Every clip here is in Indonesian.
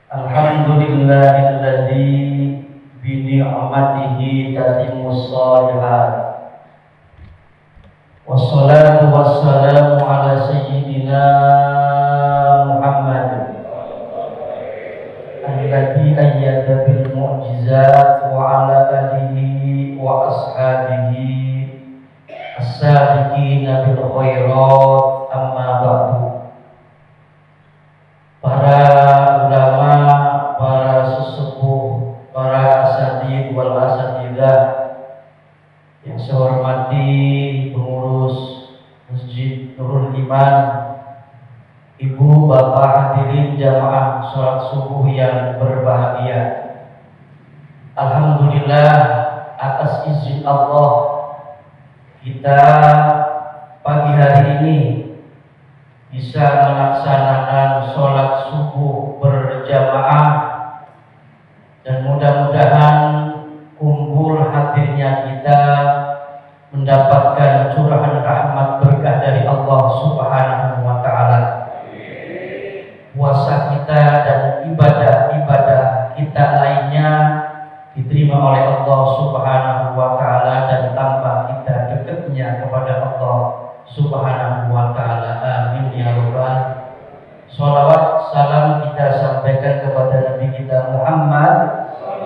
Alhamdulillahilladzi bi ni'matihi tatimmus shalihat. Wassalatu wassalamu ala sayyidina Muhammad alladzi ayyada bil mu'jizat wa ala alihi wa ashabihi as-sabiqina bil khairat, amma ba'du. Para ulama, para sesepuh, para asatidz wal asatidzah yang saya hormati, pengurus Masjid Nurul Iman, ibu bapak hadirin jamaah sholat subuh yang berbahagia. Alhamdulillah, atas izin Allah kita pagi hari ini bisa melaksanakan sholat subuh berjamaah, dan mudah-mudahan kumpul hadirnya kita mendapatkan curahan rahmat berkah dari Allah Subhanahu wa Ta'ala. Puasa kita dan ibadah-ibadah kita lainnya diterima oleh Allah Subhanahu wa Ta'ala dan tambah kita dekatnya kepada Allah Subhanahu wa Ta'ala. Amin ya rabbal. Sholawat salam kita sampaikan kepada Nabi kita Muhammad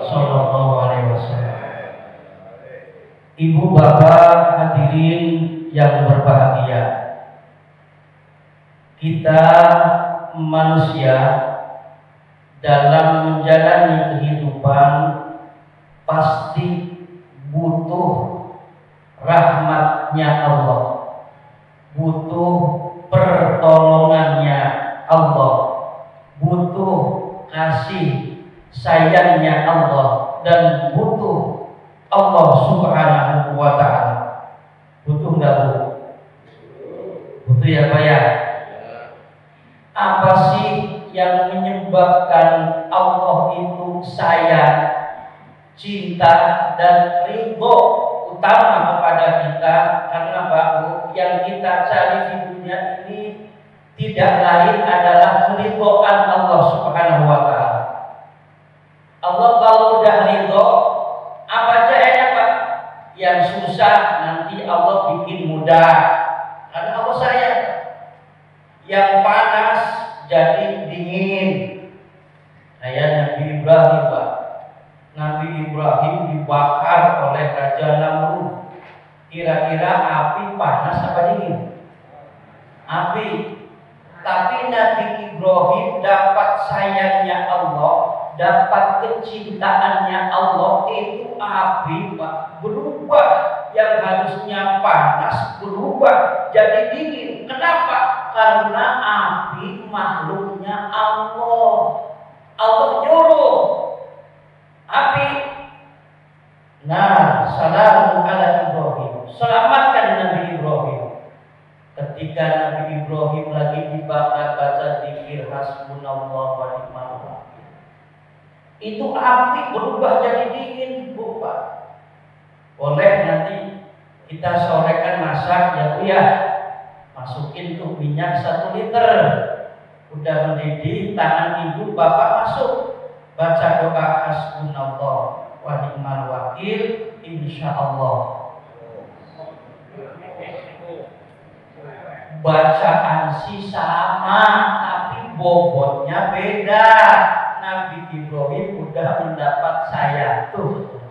sallallahu alaihi wasallam. Ibu bapak hadirin yang berbahagia, kita manusia dalam menjalani kehidupan pasti butuh rahmatnya Allah, butuh pertolongannya Allah, butuh kasih sayangnya Allah, dan butuh Allah Subhanahu wa Ta'ala. Butuh nggak Bu? Butuh ya Pak ya? Apa sih yang menyebabkan Allah itu sayang, cinta, dan ridho utama kepada kita? Karena Pak Bu, yang kita cari di dunia ini tidak lain adalah keridhaan Allah Subhanahu wa Ta'ala. Allah kalau udah ridho, apa aja enak Pak. Yang susah nanti Allah bikin mudah, karena Allah sayang. Yang panas jadi dingin. Kayak Nabi Ibrahim Pak. Nabi Ibrahim dibakar oleh Raja Namrud. Kira-kira api panas apa dingin? Api. Tapi Nabi Ibrahim dapat sayangnya Allah, dapat kecintaannya Allah, itu api Pak berubah. Yang harusnya panas berubah jadi dingin. Kenapa? Karena api makhluknya Allah. Allah nyuruh api. Nah, salamun ala Ibrahim. Selamatkan Nabi Ibrahim. Ketika Nabi Ibrahim lagi dibakar, baca zikir hasbunallah wa ni'mal wakil, itu api berubah jadi dingin Bu Pak. Boleh nanti kita sorekan masak ya Bu ya. Masukin tuh minyak 1 liter. Udah mendidih, tangan ibu bapak masuk, baca doa hasbunallah wa ni'mal wakil, insyaallah. Bacaan sih sama, tapi bobotnya beda. Nabi Ibrahim udah mendapat saya tuh.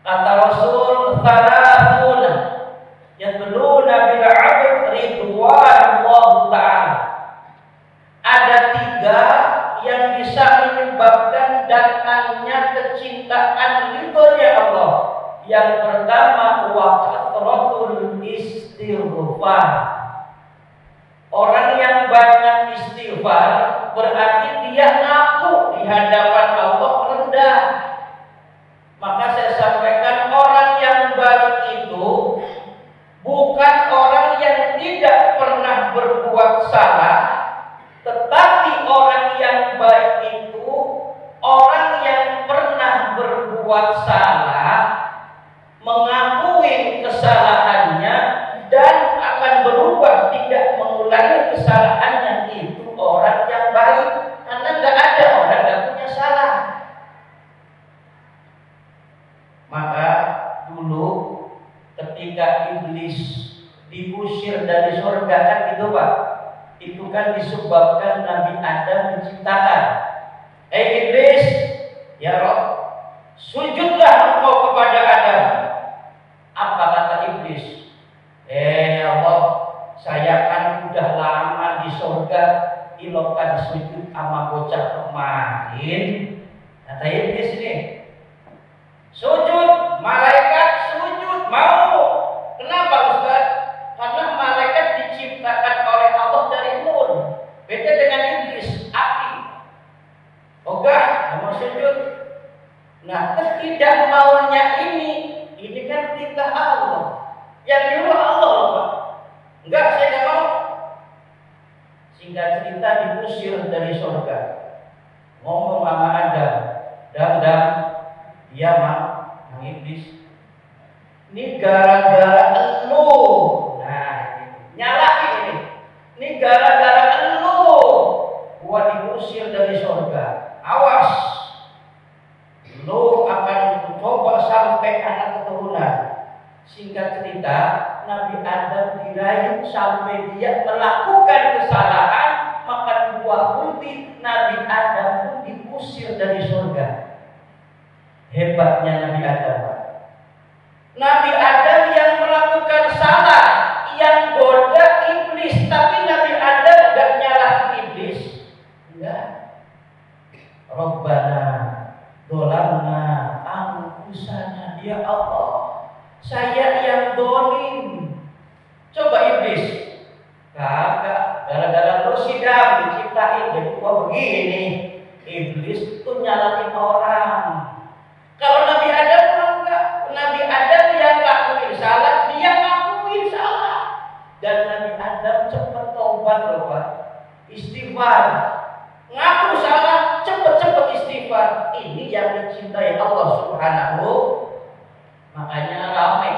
Kata Rasul, "Thalathuna yadluna bil 'abd ridwanullah ta'ala." Ada 3 yang bisa menyebabkan datangnya kecintaan ridhonya Allah. Yang pertama, wa kathratul istighfar. Orang yang banyak istighfar berarti dia ngaku di hadapan Allah rendah. Maka saya sampaikan, orang yang baik itu bukan orang yang tidak pernah berbuat salah, tetapi orang yang baik itu orang yang pernah berbuat salah, mengakui kesalahannya, dan akan berubah, tidak mengulangi kesalahannya. Itu orang yang baik. Karena nggak ada orang nggak surga kan gitu Pak. Itu kan disebabkan Nabi Adam diciptakan. Iblis, ya Rob, sujudlah engkau kepada Adam. Apa kata iblis? Ya Allah, saya kan udah lama di surga, ilokan sujud sama bocah kemarin. Kata iblis ini, sujud, malaikat sujud, mau. Kenapa Ustaz? Karena malaikat diciptakan oleh Allah dari nur. Beda dengan iblis, api. Ogah, mau sujud. Nah, ketidakmauannya ini kan perintah Allah. Yang nyuruh Allah, Pak. Enggak, saya enggak mau. Singkat cerita diusir dari surga. Ngomong sama Adam, dan dia mang iblis. Ini gara-gara elu. Nah, nyalahin ini. Ini gara-gara elu. Gua diusir dari surga. Awas. Lu akan coba sampai anak keturunan. Singkat cerita, Nabi Adam dirayu sampai dia melakukan kesalahan, makan buah putih. Nabi Adam pun diusir dari surga. Hebatnya Nabi Adam. Nabi Adam yang melakukan salah, yang goda iblis, tapi Nabi Adam gak nyalahin iblis. Enggak. Rabbana dolamna anfusana, ya Allah, saya yang dolim. Coba iblis, kagak, gara-gara lu sidang diciptain jadi gua begini. Iblis tuh nyalahin orang. Kalau Nabi Adam enggak, Nabi Adam yang lakuin salah, dia ngakuin salah. Dan Nabi Adam cepat taubat loh Pak, istighfar. Ngaku salah, cepet-cepet istighfar. Ini yang dicintai Allah Subhanahu. Makanya ramai.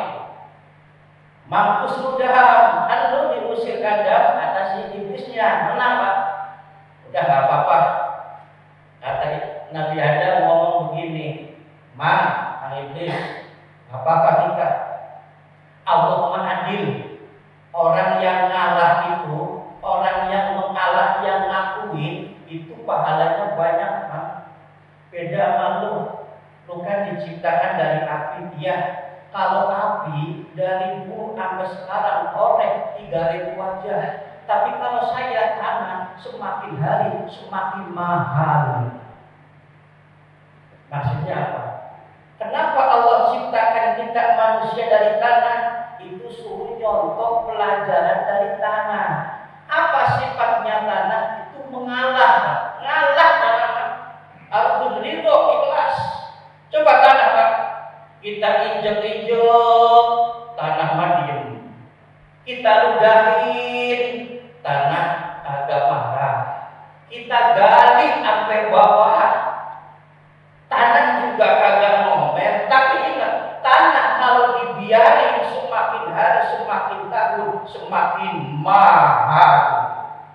Mampus udah, kan lu diusir kandang atas iblisnya. Kenapa? Udah gak apa-apa. Kata Nabi Adam ngomong begini, Kang iblis, gak apa-apa kita. Allah adil. Orang yang ngalah itu, orang yang mengalah, yang ngakuin, itu pahalanya banyak kan. Beda sama lu kan diciptakan dari api. Dia kalau api dari dulu sampai sekarang korek 3.000 aja. Tapi kalau saya tanah, semakin hari semakin mahal. Maksudnya apa? Kenapa Allah ciptakan kita manusia dari tanah? Itu suruh nyontoh pelajaran dari tanah. Apa sifatnya tanah? Itu mengalah. Ngalah dalam al-ridho, ikhlas. Coba tanah Pak, kita injek-injek, tanah mah diem. Kita ludahin, tanah agak marah. Kita gali sampai bawah, tanah juga kagak ngomel. Tapi ingat, tanah kalau dibiarin semakin hari, semakin tahun, semakin mahal.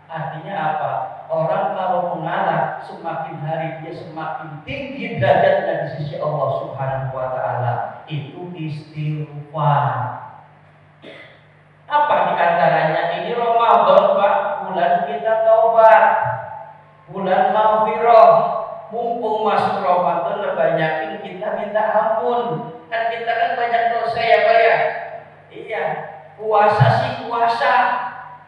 Artinya apa? Orang kalau mengalah, semakin hari dia semakin tinggi derajatnya di sisi Allah Subhanahu wa Ta'ala. Itu istighfar. Apa diantaranya? Ini Ramadan Pak, bulan kita taubat, bulan maghfirah. Mumpung masuk Ramadan, banyakin kita minta ampun. Kan kita kan banyak dosa ya Pak ya. Iya, puasa sih puasa,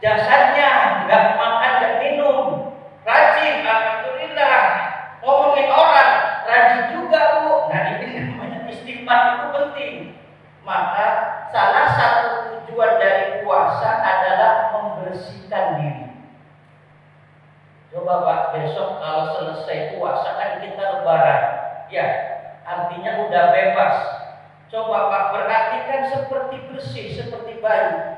jasadnya nggak makan nggak minum, rajin, alhamdulillah. Ngomongin orang, rajin juga Bu. Nah ini namanya istighfar, itu penting. Maka salah satu tujuan dari puasa adalah membersihkan diri. Coba Pak, besok kalau selesai puasa kan kita lebaran. Ya, artinya udah bebas. Coba Pak, perhatikan seperti bersih, seperti bayi.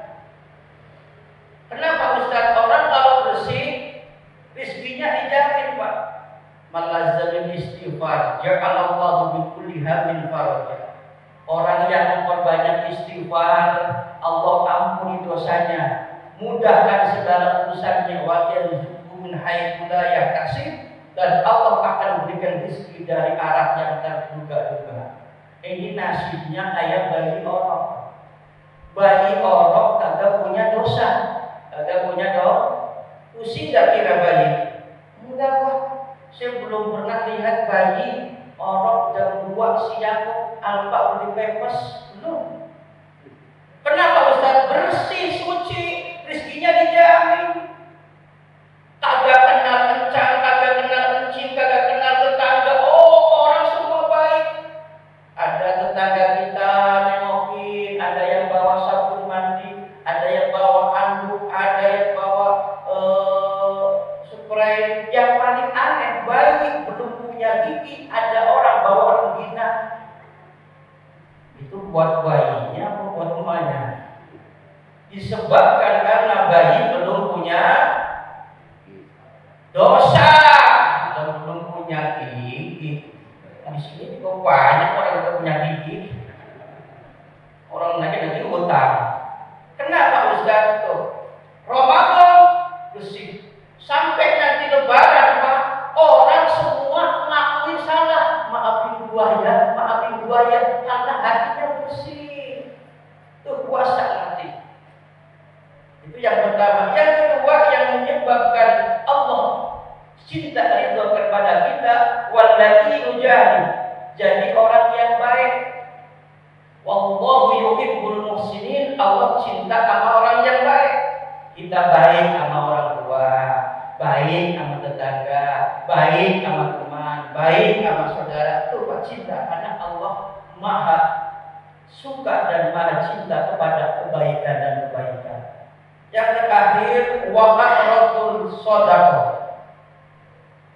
Kenapa Ustaz? Orang kalau bersih, rizkinya dijamin Pak. Malazzamin istighfar, ja'alallahu min kulli hammin faraja. Orang yang memperbanyak istighfar, Allah ampuni dosanya, mudahkan segala urusannya, wa yarzuqhu min haitsu la yahtasib, dan Allah akan berikan rezeki dari arah yang terduga-duga. Ini nasibnya kayak bayi orok. Bayi orok kagak punya dosa, Kagak punya dong. Pusing gak kira bayi? Enggak Pak. Saya belum pernah lihat bayi orang jam 2 siang Alfa beli pepes. Belum. Kenapa Ustaz? Bersih, suci, rezekinya dijamin. Kagak kenal kencang, kagak kenal kencing, kagak kenal tetangga. Oh, orang semua baik. Ada tetangga kita nengokin, ada yang bawa sabun mandi, ada yang bawa anduk, ada yang bawa spray. Yang paling aneh, bayi belum punya gigi, ada orang bawa rengginang. Itu buat bayinya atau buat emaknya? Disebabkan karena bayi belum punya dosa dan belum punya gigi. Di sini juga banyak orang yang punya gigi. Orang lagi utang. Kenapa Ustaz itu? Ramadan bersih. Sampai nanti Lebaran Pak, orang semua ngelakuin salah. Maafin gua ya, karena hatinya bersih. Itu puasa nanti. Itu yang pertama. Yang kedua yang menyebabkan Allah cinta ridho kepada kita, wallati ujari, jadi orang yang baik. Wallahu yuhibbul muhsinin, Allah cinta sama orang yang baik. Kita baik sama orang tua, baik sama tetangga, baik sama teman, baik sama saudara. Itu Pak cinta, karena Allah maha suka dan maha cinta kepada kebaikan dan kebaikan. Yang terakhir, waqaratul shadaqah.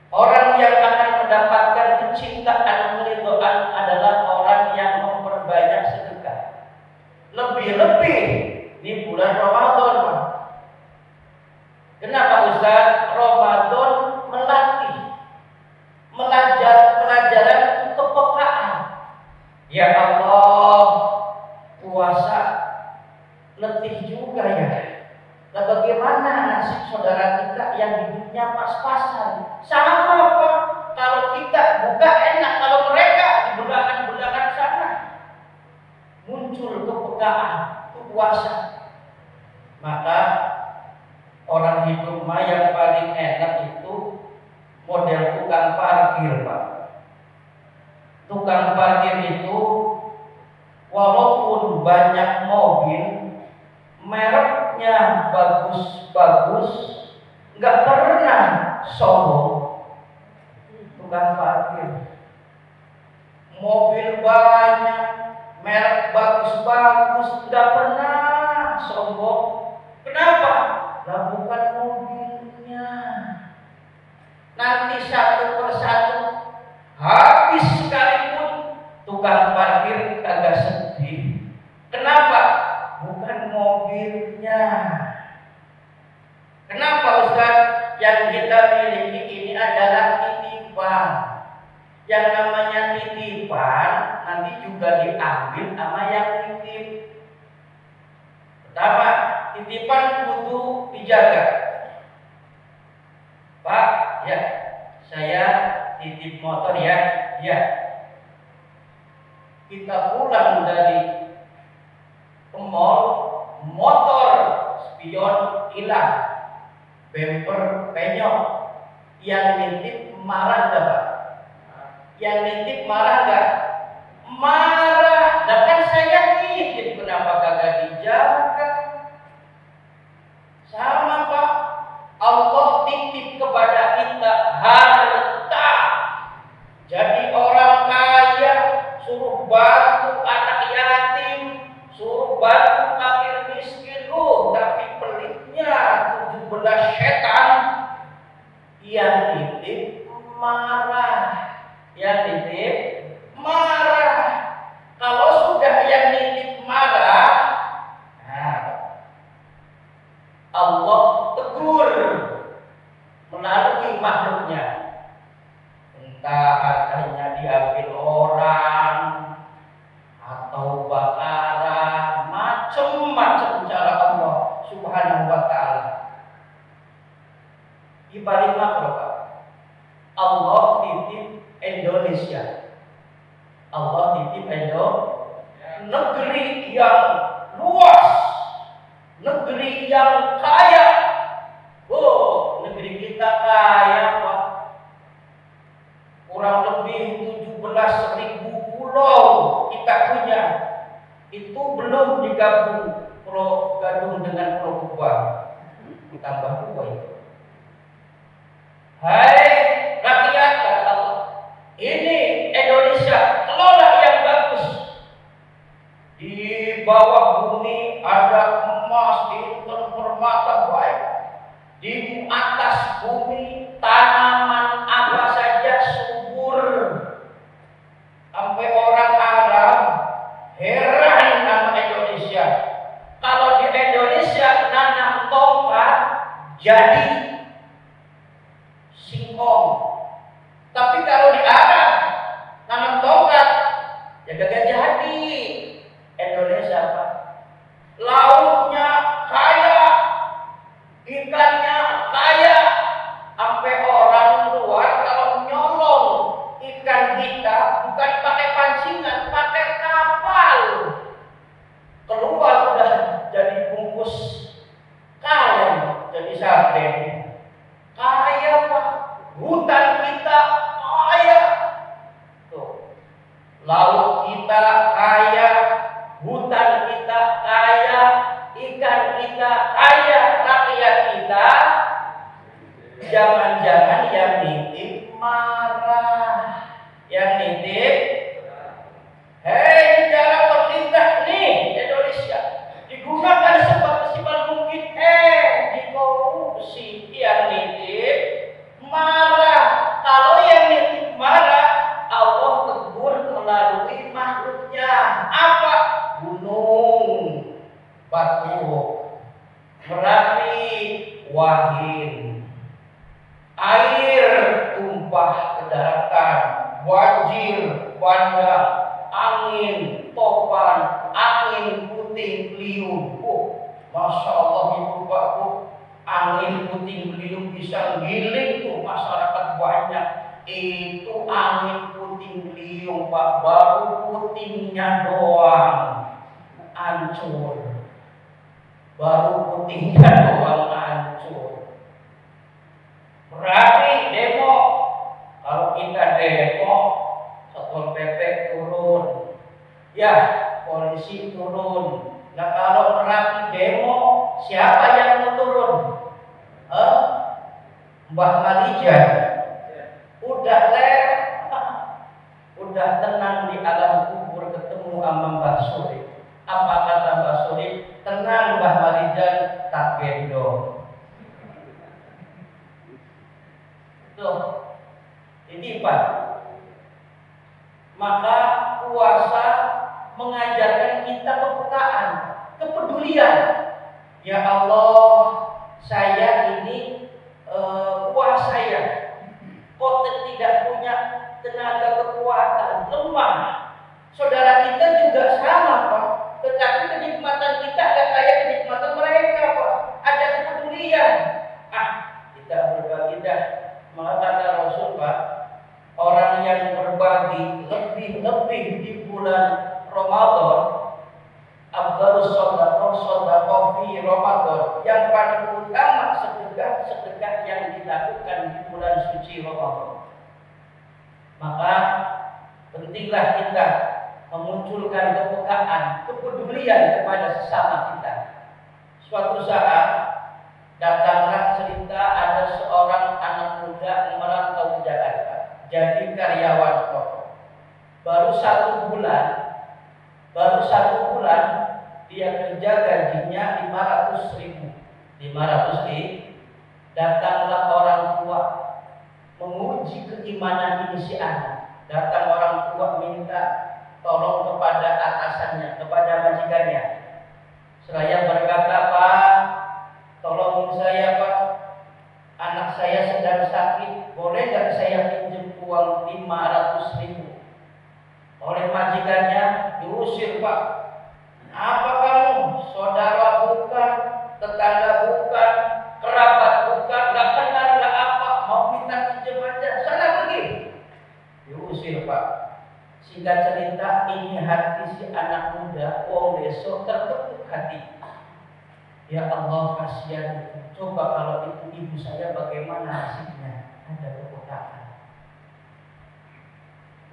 Orang yang akan mendapatkan kecintaan keridhaan adalah orang yang memperbanyak sedekah. Lebih-lebih di bulan Ramadan, Pak. Kenapa Ustaz? Ramadan melatih pelajaran kepekaan. Ya Allah, puasa letih juga ya. Nah, bagaimana nasib saudara kita yang hidupnya pas-pasan? Sama Pak, kalau kita buka enak, kalau mereka di belahan-belahan sana muncul kepekaan, puasa. Maka orang hidup yang paling enak itu model tukang parkir, Pak. Tukang parkir itu walaupun banyak mobil, mereknya bagus-bagus, nggak pernah sombong. Tukang parkir, mobil banyak, merek bagus-bagus, nggak pernah sombong. Kenapa? Lah bukan mobilnya. Nanti satu persatu habis sekalipun tukang parkir kagak sedih. Kenapa? Bukan mobilnya. Kenapa Ustaz? Yang kita miliki ini adalah titipan. Yang namanya titipan nanti juga diambil sama yang titip. Pertama, titipan butuh dijaga. Pak, ya, saya titip motor ya. Ya. Kita pulang dari ke mall, motor spion hilang, bemper penyok. Yang nitip marah enggak, Pak? Yang nitip marah enggak? Marah. Nah kan saya nitip, kenapa kagak dijaga? Sama Pak, Allah titip kepada kita harta. Jadi orang kaya suruh bantu anak yatim, suruh bantu fakir miskin, tapi pelitnya 17 setan yang titip marah, yang titip marah. Kalau sudah yang titip marah, nah, Allah tegur melalui makhluknya. Entah hartanya diambil orang atau bakaran, macam-macam cara Allah Subhanahu wa ta'ala. Di balik makro, Pak, Allah titip Indonesia. Allah titip Indonesia, negeri yang luas, negeri yang kaya. Oh, negeri kita kaya, Pak. Kurang lebih 17.000 pulau kita punya. Itu belum digabung Pulau Gadung dengan Pulau Kubang. Tambah 2 itu. Hai rakyat, kata Allah, ini Indonesia, kelola yang bagus. Di bawah bumi ada emas, intan, permata baik. Di atas bumi tanaman apa saja subur. Sampai orang Arab heran sama Indonesia. Kalau di Indonesia nanam tongkat jadi singkong. Tapi kalau di Arab nanam tongkat ya gak jadi. Indonesia Pak, lautnya kaya, ikannya kaya, sampai orang luar kalau nyolong ikan kita bukan pakai pancingan, pakai kapal, keluar udah jadi bungkus kaleng, jadi sarden. Kaya Pak, hutan kita kaya, tuh, laut kita kaya, hutan kita kaya, ikan kita kaya, rakyat kita jangan-jangan yang nitip marah, yang nitip. Hei, cara pemerintah nih Indonesia digunakan semaksimal mungkin, dikorupsi. Yang nitip marah. Kalau yang nitip marah, Allah tegur melalui makhluknya. Apa? Gunung, batu, Merapi, Wahin, air tumpah ke daratan, banjir bandang, angin topan, angin puting beliung. Masya Allah Ibu Pak Bu, angin puting beliung bisa giling tuh masyarakat banyak. Itu angin puting beliung Pak, baru putingnya doang hancur. Baru putingnya doang hancur. Berarti demo. Kalau kita demo, Satpol PP turun, ya polisi turun. Nah kalau Merapi demo, siapa yang mau turun? Mbah Malija. Udah udah tenang di alam kubur ketemu sama Mbah Suri. Apa kata Mbah Suri? Tenang Mbah Malija, tak gendong. Tuh, ini Pak. Maka puasa mengajarkan kita kepekaan, kepedulian. Ya Allah, saya ini puasa ya, kok tidak punya tenaga kekuatan, lemah. Saudara kita juga sama Pak, tetapi kenikmatan kita gak kayak kenikmatan mereka Pak. Ada kepedulian. Kita berbagi dah. Maka kata Rasul Pak, orang yang berbagi lebih-lebih di bulan Ramadan, afdhalus shadaqah fi Ramadan, yang paling utama sedekah yang dilakukan di bulan suci Ramadan. Maka pentinglah kita memunculkan kepekaan, kepedulian kepada sesama kita. Suatu saat datanglah cerita ada seorang anak muda yang merantau ke Jakarta, jadi karyawan toko. Baru satu bulan dia kerja gajinya 500.000. Datanglah orang tua menguji keimanan ini si anak. Datang orang tua minta tolong kepada atasannya, kepada majikannya. Seraya berkata, Pak, tolongin saya Pak, anak saya sedang sakit, boleh gak saya pinjam uang 500.000? Oleh majikannya diusir Pak. Apa kamu? Saudara bukan, tetangga bukan, kerabat bukan, gak kenal gak apa, mau minta pinjam aja, sana pergi. Diusir Pak. Singkat cerita, ini hati si anak muda, besok tertekuk hati. Ya Allah, kasihan itu. Coba kalau itu ibu saya bagaimana nasibnya? Ada kepekaan.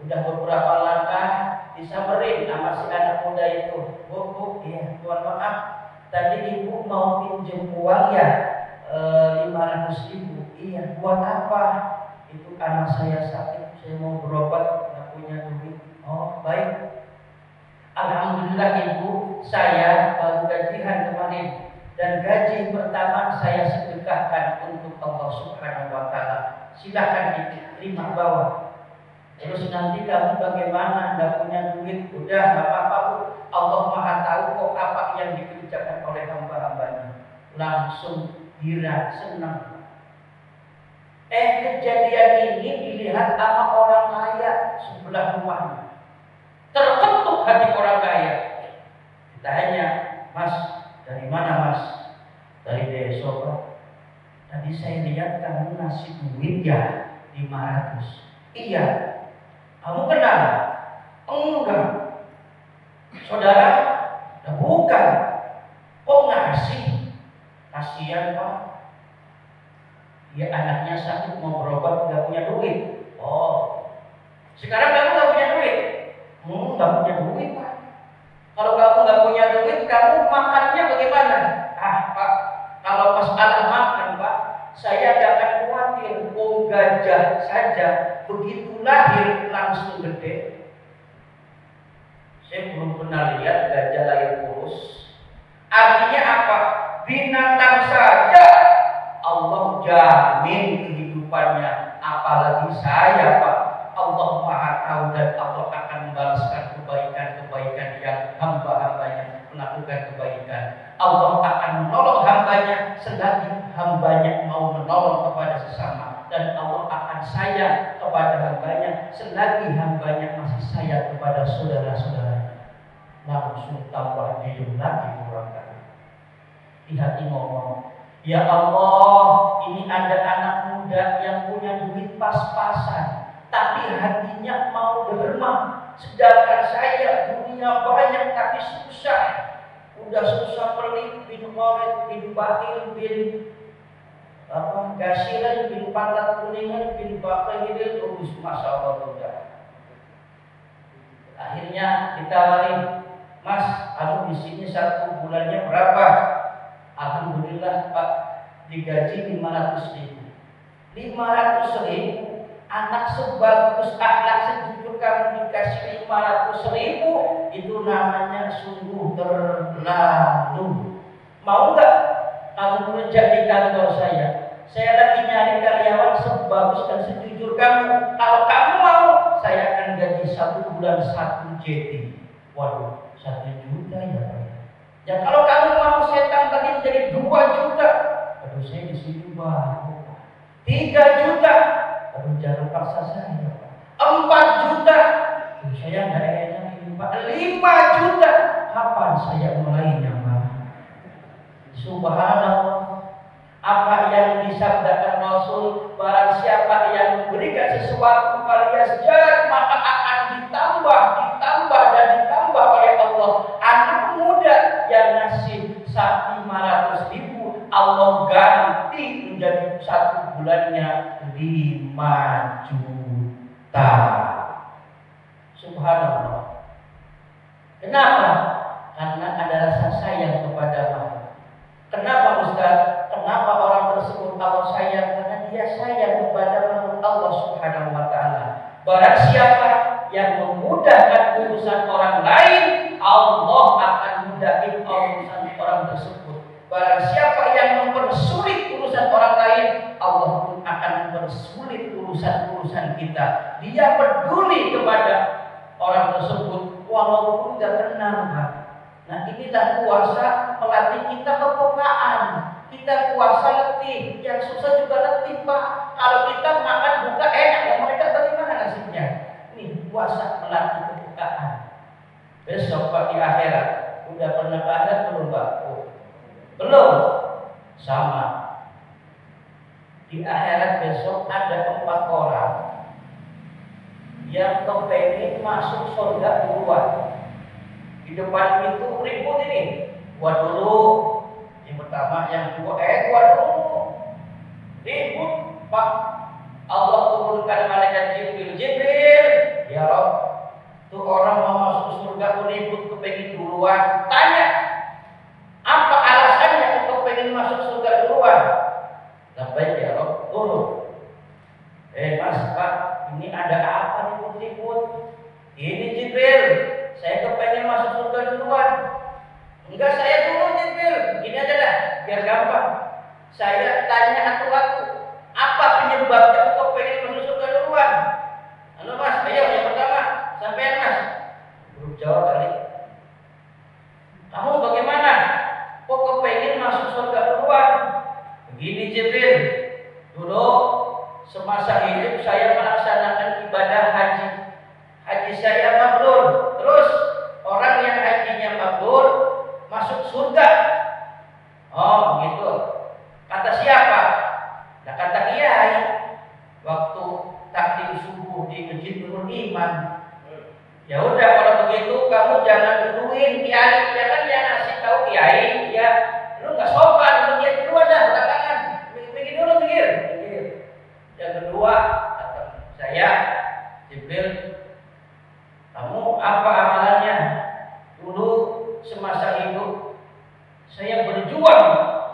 Udah beberapa langkah disamperin sama si anak muda itu. Bu, iya, mohon maaf. Tadi ibu mau pinjam uang ya, 500.000. Iya, buat apa? Itu anak saya sakit, saya mau berobat, nggak punya duit. Oh, baik. Alhamdulillah ibu, saya baru gajian kemarin dan gaji pertama saya sedekahkan untuk Allah Subhanahu wa taala. Silakan diterima bawah. Terus nanti kamu bagaimana? Nggak punya duit? Udah, nggak apa-apa bu. Allah Maha tahu kok apa yang dikerjakan oleh hamba-hambanya. Langsung gira, senang. Kejadian ini dilihat sama orang kaya sebelah rumahnya. Terketuk hati orang kaya. Ditanya, Mas, dari mana Mas? Dari desa Pak. Tadi saya lihat kamu ngasih duit ya 500. Iya. Kamu kenal? Enggak. Saudara? Nah, bukan. Kok ngasih? Kasihan Pak. Ya anaknya sakit mau berobat nggak punya duit. Oh. Sekarang kamu nggak punya duit? Nggak punya duit Pak. Kalau kamu nggak punya duit, kamu makannya bagaimana? Pak, kalau masalah makan Pak, saya jangan khawatir. Gajah saja begitu lahir langsung gede. Saya belum pernah lihat gajah lahir kurus. Artinya apa? Binatang saja Allah jamin kehidupannya. Apalagi saya Pak. Allah Maha tahu dan Allah akan membalaskan kebaikan-kebaikan yang hamba-hambanya melakukan kebaikan. Allah akan menolong hambanya selagi hambanya mau menolong kepada sesama, dan Allah akan sayang kepada hambanya selagi hambanya masih sayang kepada saudara-saudaranya. Langsung tambah hidup lagi orang kaya. Di hati ngomong, ya Allah, ini ada anak muda yang punya duit pas-pasan, tapi hatinya mau derma. Sedangkan saya dunia banyak tapi susah. Udah susah pelit, bin Khorid, bin Batil, bin Gasiran, bin Pantat Kuningan, bin Bakahiril, terus Masya Allah udah. Akhirnya ditawarin, Mas, kamu di sini 1 bulannya berapa? Alhamdulillah Pak, digaji 500.000. 500.000, anak sebagus akhlak sejujur kamu dikasih 500.000, itu namanya sungguh terlalu. Mau nggak kamu kerja di kantor saya? Saya lagi nyari karyawan sebagus dan sejujur kamu. Kalau kamu mau, saya akan gaji 1 bulan 1 JT. Waduh, 1 juta ya Pak. Ya kalau kamu mau saya tambahin jadi 2 juta. Aduh, saya di sini baru 3 juta. Aduh, jangan paksa saya Pak. 4 juta. Aduh, saya nggak enak ini Pak. 5 juta. Kapan saya mulainya Pak? Subhanallah. Apa yang disabdakan Rasul, barang siapa yang memberikan sesuatu faliyasjad, maka akan ditambah dan ditambah oleh Allah. Anak muda yang ngasih 500.000, Allah ganti menjadi 1 bulannya 5 juta. Subhanallah. Kenapa? Karena ada rasa sayang kepada makhluk. Kenapa Ustaz? Kenapa orang tersebut Allah sayang? Karena dia sayang kepada makhluk Allah Subhanahu wa taala. Barang siapa yang memudahkan urusan orang lain, Allah akan mudahin urusan orang tersebut. Barang siapa yang mempersulit urusan orang lain, Allah pun akan mempersulit urusan-urusan kita. Dia peduli kepada orang tersebut walaupun tidak kenal Pak. Nah, inilah puasa melatih kita kepekaan. Kita puasa letih, yang susah juga letih Pak. Kalau kita makan buka enak, ya mereka bagaimana nasibnya? Ini puasa melatih kepekaan. Besok Pak di akhirat, udah pernah ke akhirat belum Pak? Oh, belum. Sama. Di akhirat besok ada 4 orang yang kepengen masuk surga duluan. Di depan itu ribut ini. Gua dulu, yang pertama, yang kedua, waduh, ribut Pak. Allah turunkan malaikat Jibril. Jibril, ya Rob, tuh orang mau masuk surga tuh ribut kepengen duluan. Tanya, apa alasannya untuk pengen masuk surga duluan? Baik ya Rob, turun. Mas Pak, ini ada apa ribut-ribut? Ini Jibril, saya kepengen masuk surga duluan. Enggak, saya dulu Jibril. Gini aja dah, biar gampang. Saya tanya atu-atu, apa penyebabnya kok pengen masuk surga duluan? Halo Mas, ayo yang pertama, sampean Mas. Belum jawab kali. Kamu bagaimana? Kok kepengen masuk surga duluan? Begini Jibril, dulu semasa hidup saya melaksanakan ibadah haji. Haji saya mabrur. Terus orang yang hajinya mabrur masuk surga. Oh begitu. Kata siapa? Nah, kata kiai waktu takdim subuh di Masjid Nurul Iman. Ya udah kalau begitu kamu jangan duluin kiai, ya kan yang ngasih tahu kiai, ya lu nggak sopan, lu kiai dulu ada belakangan. Mikir dulu mikir. Yang kedua kata saya, Jibril, kamu apa amalannya? Dulu semasa hidup saya berjuang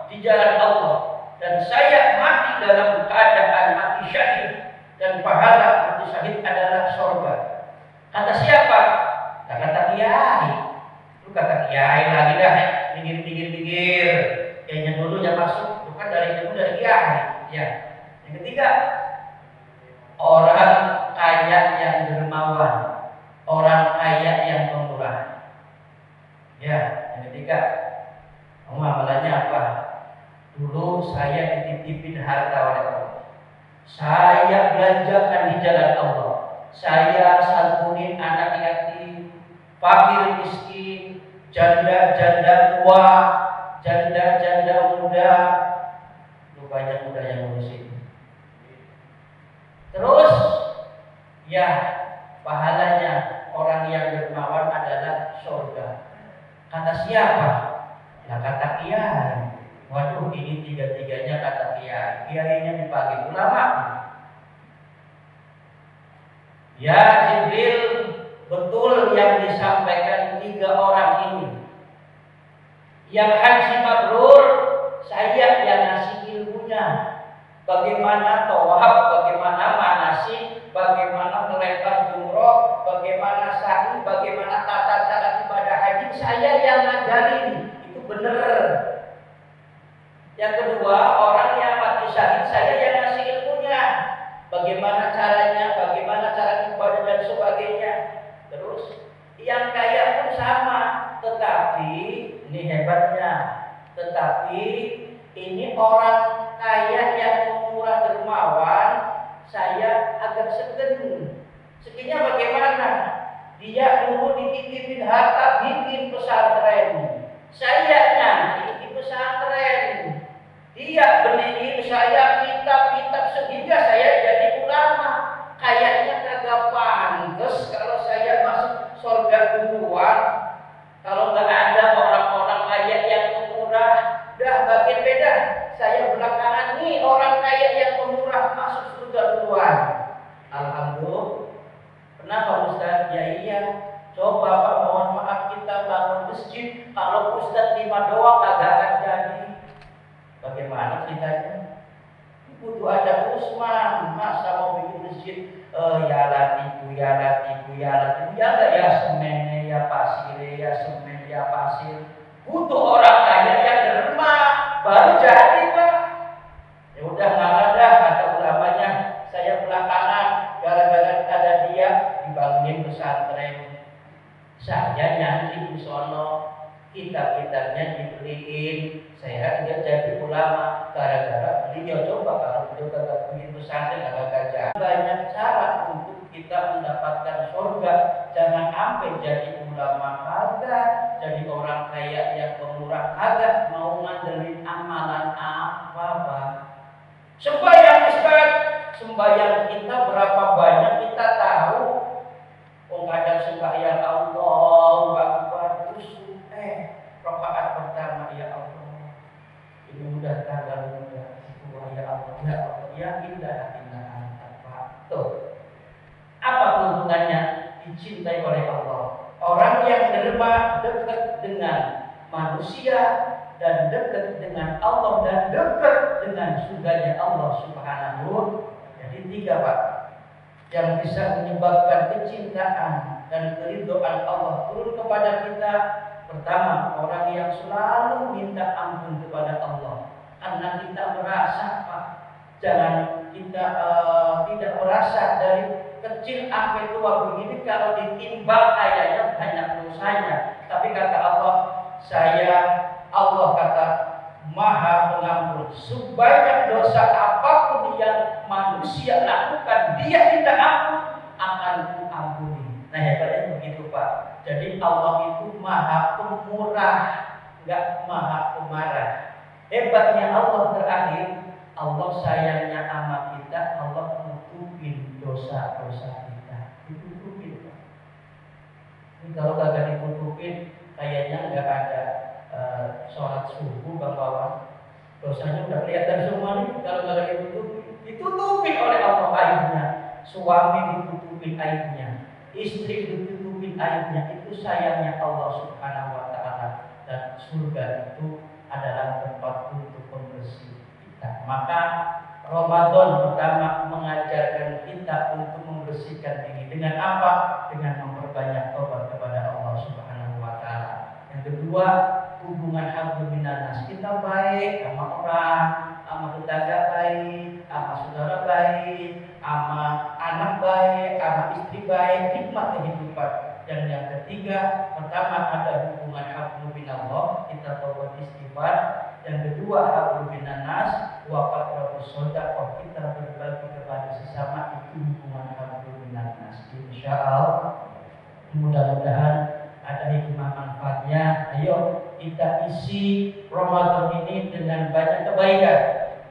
di jalan Allah dan saya mati dalam keadaan mati syahid, dan pahala mati syahid adalah surga. Kata siapa? Kata kiai. Lu kata kiai lagi dah, minggir. Kayaknya dulu yang masuk bukan dari kiai. Ya. Yang ketiga, orang kaya yang dermawan, orang kaya yang pemurah. Ya, yang ketiga, kamu amalannya apa? Dulu saya dititipin harta oleh Allah. Saya belanjakan di jalan Allah. Saya santunin anak yatim, fakir miskin, janda-janda tua, janda-janda muda. Lu banyak muda yang ngurusin. Terus, ya pahalanya orang yang dermawan adalah surga. Kata siapa? Nah kata kiai. Waduh, ini tiga-tiganya kata kiai. Kiainya dipanggil ulama. Ya Jibril, betul yang disampaikan tiga orang ini. Yang haji mabrur, saya yang ngasih ilmunya. Bagaimana tawaf, bagaimana manasik, bagaimana melempar jumroh, bagaimana sa'i, bagaimana tata cara ibadah haji, saya yang ngajarin. Itu benar. Yang kedua, orang yang mati syahid, saya yang ngasih ilmunya. Bagaimana caranya, bagaimana cara ibadah dan sebagainya. Terus yang kaya pun sama, tetapi ini hebatnya. Tetapi ini orang kaya yang pemurah dermawan, saya agak segen. Sekinya bagaimana? Dia dulu dititipin harta bikin pesantren. Saya nanti di pesantren. Dia beliin saya kitab-kitab sehingga saya jadi ulama. Kayaknya kagak pantes kalau saya masuk surga duluan. Kalau nggak ada orang-orang kaya yang pemurah, dah bagian beda. Saya belakangan nih orang kaya yang pemurah masuk surga duluan. Alhamdulillah. Kenapa Ustaz? Ya iya. Coba Pak, mohon maaf kita bangun masjid. Kalau Ustaz 5 doang kagak akan jadi. Bagaimana ceritanya? Butuh ada Usman. Masa mau bikin masjid? Ya latifu. Ya enggak ya semennya, ya pasir, ya semen, ya pasir. Butuh orang kaya yang derma, baru jadi Pak. Ya udah nggak ada kata ulamanya. Saya belakangan gara-gara ada dia dibangunin pesantren. Saya nyanyi di sono, kitab-kitabnya dibeliin. Saya tidak jadi ulama gara-gara beliau. Coba kalau beliau kagak bikin pesantren kagak jadi. Banyak cara untuk kita mendapatkan surga. Jangan sampai jadi ulama kagak, jadi orang kaya yang pemurah kagak, mau ngandelin amalan apa Pak? Sembahyang Ustaz, sembahyang kita berapa banyak kita tahu. Kadang sembahyang Allahu Akbar terus rakaat pertama ya Allah Ya ilaha illa anta. Tuh. Apa keuntungannya dicintai oleh Allah? Orang yang derma dekat dengan manusia dan dekat dengan Allah dan dekat dengan surganya Allah Subhanahu. Jadi 3 Pak yang bisa menyebabkan kecintaan dan keridhaan Allah turun kepada kita. Pertama, orang yang selalu minta ampun kepada Allah karena kita merasa Pak, jangan kita tidak merasa dari kecil sampai tua begini, kalau ditimbang kayaknya banyak dosanya. Tapi kata Allah, Allah kata Maha Pengampun. Sebanyak dosa apapun yang manusia lakukan, Dia minta ampun, akan kuampuni. Nah hebatnya begitu Pak. Jadi Allah itu Maha Pemurah, enggak Maha Pemarah. Hebatnya Allah terakhir, Allah sayangnya sama kita, Allah tutupin dosa-dosa kita. Ditutupin Pak. Ini kalau kagak ditutupin, kayaknya nggak ada sholat subuh Bang Wawan. Dosanya udah kelihatan semua nih. Kalau nggak ditutupin oleh Allah aibnya. Suami ditutupin aibnya, istri ditutupin aibnya. Itu sayangnya Allah Subhanahu Wa Taala. Dan surga itu adalah tempat untuk pembersih kita. Maka Ramadan pertama mengajarkan kita untuk membersihkan diri dengan apa? Dengan memperbanyak tobat kepada Allah Subhanahu Wa Taala. Yang kedua, hubungan hablum minannas. Kita baik sama orang, sama tetangga baik, sama saudara baik, sama anak baik, sama istri baik, nikmat kehidupan. Dan yang ketiga, pertama ada hubungan hablum minallah, kita tobat istighfar. Yang kedua, hablum minannas, wa qatrabus shadaqah, kita berbagi kepada sesama, itu hubungan hablum minannas. Insyaallah mudah-mudahan ada hikmah manfaatnya. Ayo kita isi Ramadan ini dengan banyak kebaikan.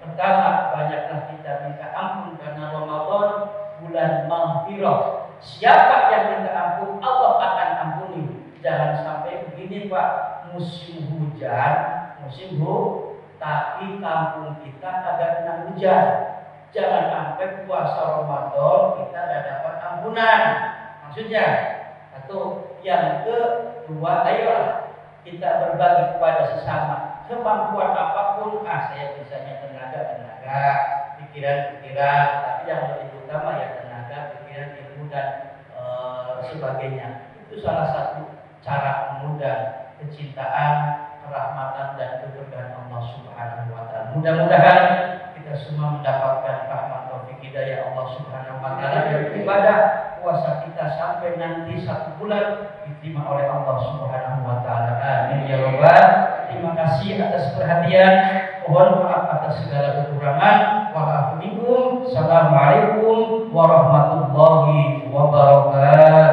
Pertama, banyaklah kita minta ampun karena Ramadan bulan maghfirah. Siapa yang minta ampun, Allah akan ampuni. Jangan sampai begini Pak, musim hujan, tapi kampung kita agak kena hujan. Jangan sampai puasa Ramadan kita tidak dapat ampunan. Maksudnya, satu. Yang kedua, ayolah kita berbagi kepada sesama. Kemampuan apapun, saya bisanya tenaga, pikiran, tapi yang lebih utama ya tenaga, pikiran, ilmu dan sebagainya. Itu salah satu cara memudah kecintaan, kerahmatan dan keberkahan Allah Subhanahu Wa Taala. Mudah-mudahan kita semua mendapatkan rahmat taufik hidayah Allah Subhanahu Wa Taala dari ibadah puasa kita sampai nanti 1 bulan diterima oleh Allah Subhanahu Wa Taala. Amin ya Rabbal. Terima kasih atas perhatian. Mohon maaf atas segala kekurangan. Assalamualaikum warahmatullahi wabarakatuh.